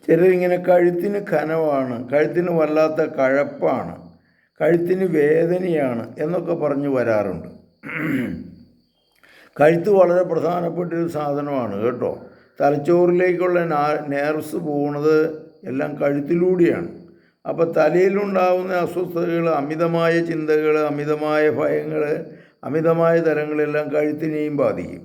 ചിലരിങ്ങനെ കഴുത്തിന് കനവാണ്, കഴുത്തിന് വല്ലാത്ത കഴപ്പാണ്, കഴുത്തിന് വേദനയാണ് എന്നൊക്കെ പറഞ്ഞു വരാറുണ്ട്. കഴുത്ത് വളരെ പ്രധാനപ്പെട്ടൊരു സാധനമാണ് കേട്ടോ. തലച്ചോറിലേക്കുള്ള നേർവ്സ് പോകുന്നത് എല്ലാം കഴുത്തിലൂടെയാണ്. അപ്പോൾ തലയിലുണ്ടാകുന്ന അസ്വസ്ഥതകൾ, അമിതമായ ചിന്തകൾ, അമിതമായ ഭയങ്ങൾ, അമിതമായ തലങ്ങളെല്ലാം കഴുത്തിനെയും ബാധിക്കും.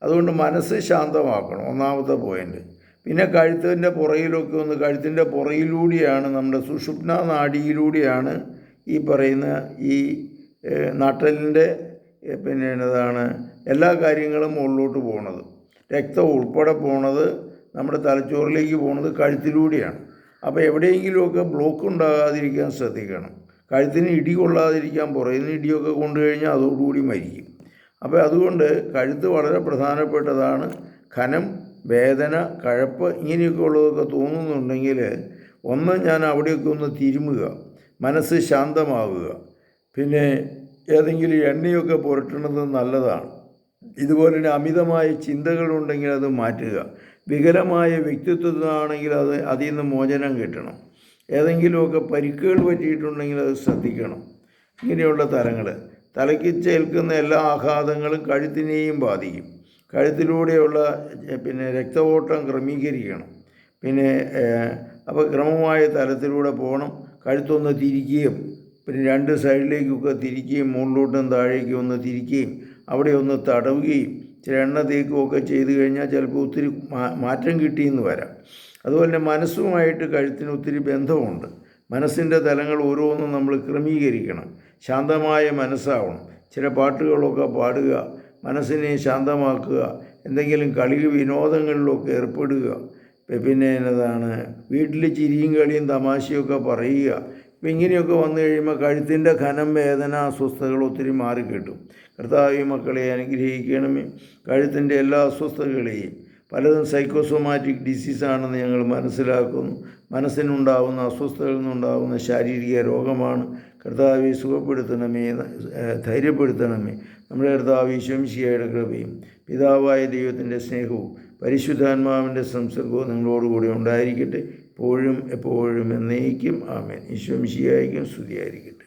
അതുകൊണ്ട് മനസ്സ് ശാന്തമാക്കണം, ഒന്നാമത്തെ പോയിൻ്റ്. പിന്നെ കഴുത്തിൻ്റെ പുറകിലൊക്കെ കഴുത്തിൻ്റെ പുറകിലൂടെയാണ്, നമ്മുടെ സുഷുപ്ന നാഡിയിലൂടെയാണ് ഈ പറയുന്ന ഈ നട്ടലിൻ്റെ എല്ലാ കാര്യങ്ങളും മുകളിലോട്ട് പോകുന്നത്. രക്തം ഉൾപ്പെടെ പോകുന്നത്, നമ്മുടെ തലച്ചോറിലേക്ക് പോകുന്നത് കഴുത്തിലൂടെയാണ്. അപ്പോൾ എവിടെയെങ്കിലുമൊക്കെ ബ്ലോക്ക് ഉണ്ടാകാതിരിക്കാൻ ശ്രദ്ധിക്കണം. കഴുത്തിന് ഇടി കൊള്ളാതിരിക്കാൻ, പുറകിന് ഇടിയൊക്കെ കൊണ്ടു കഴിഞ്ഞാൽ അതോടുകൂടി മരിക്കും. അപ്പോൾ അതുകൊണ്ട് കഴുത്ത് വളരെ പ്രധാനപ്പെട്ടതാണ്. ഖനം, വേദന, കഴപ്പ് ഇങ്ങനെയൊക്കെ ഉള്ളതൊക്കെ തോന്നുന്നുണ്ടെങ്കിൽ ഞാൻ അവിടെയൊക്കെ ഒന്ന് തിരുമുക, മനസ്സ് ശാന്തമാവുക. പിന്നെ ഏതെങ്കിലും എണ്ണയൊക്കെ പുരട്ടുന്നത് നല്ലതാണ്. ഇതുപോലെ തന്നെ അമിതമായ ചിന്തകളുണ്ടെങ്കിൽ അത് മാറ്റുക. വികലമായ വ്യക്തിത്വത്തിനാണെങ്കിൽ അതിൽ നിന്ന് മോചനം കിട്ടണം. ഏതെങ്കിലുമൊക്കെ പരിക്കുകൾ പറ്റിയിട്ടുണ്ടെങ്കിൽ അത് ശ്രദ്ധിക്കണം. ഇങ്ങനെയുള്ള തലയ്ക്ക് ചേൽക്കുന്ന എല്ലാ ആഘാതങ്ങളും കഴുത്തിനെയും ബാധിക്കും. കഴുത്തിലൂടെയുള്ള രക്തഓട്ടം ക്രമീകരിക്കണം. അപ്പോൾ ക്രമമായ തലത്തിലൂടെ പോകണം. കഴുത്തൊന്ന് തിരിക്കുകയും രണ്ട് സൈഡിലേക്കൊക്കെ തിരിക്കുകയും മുകളിലോട്ടും താഴേക്കും ഒന്ന് തിരിക്കുകയും അവിടെ ഒന്ന് തടവുകയും ചില എണ്ണ തേക്കുകയൊക്കെ ചെയ്ത് കഴിഞ്ഞാൽ ചിലപ്പോൾ ഒത്തിരി മാറ്റം കിട്ടിയെന്ന് വരാം. അതുപോലെ തന്നെ മനസ്സുമായിട്ട് കഴുത്തിന് ഒത്തിരി ബന്ധമുണ്ട്. മനസ്സിൻ്റെ തലങ്ങൾ ഓരോന്നും നമ്മൾ ക്രമീകരിക്കണം. ശാന്തമായ മനസ്സാവണം. ചില പാട്ടുകളൊക്കെ പാടുക, മനസ്സിനെ ശാന്തമാക്കുക. എന്തെങ്കിലും വിനോദങ്ങളിലൊക്കെ ഏർപ്പെടുക. വീട്ടിൽ ചിരിയും കളിയും തമാശയൊക്കെ പറയുക. അപ്പം ഇങ്ങനെയൊക്കെ വന്നു കഴിയുമ്പോൾ കഴുത്തിൻ്റെ ഖനം, വേദന, അസ്വസ്ഥതകൾ ഒത്തിരി മാറിക്കിട്ടും. കർത്താവേ, മക്കളെ അനുഗ്രഹിക്കണമേ. കഴുത്തിൻ്റെ എല്ലാ അസ്വസ്ഥതകളെയും, പലതും സൈക്കോസോമാറ്റിക് ഡിസീസാണെന്ന് ഞങ്ങൾ മനസ്സിലാക്കുന്നു. മനസ്സിനുണ്ടാകുന്ന അസ്വസ്ഥതകളിൽ നിന്നുണ്ടാകുന്ന ശാരീരിക രോഗമാണ്. കർത്താവെ സുഖപ്പെടുത്തണമേ, ധൈര്യപ്പെടുത്തണമേ. നമ്മുടെ കർത്താവ് ഈശോ മിശിഹായുടെ കൃപയും പിതാവായ ദൈവത്തിൻ്റെ സ്നേഹവും പരിശുദ്ധാത്മാവിൻ്റെ സംസർഗവും നിങ്ങളോടുകൂടി ഉണ്ടായിരിക്കട്ടെ, ഇപ്പോഴും എപ്പോഴും എന്നേക്കും. ആമേൻ. ഈശോ മിശിഹായ്ക്കും സ്തുതിയായിരിക്കട്ടെ.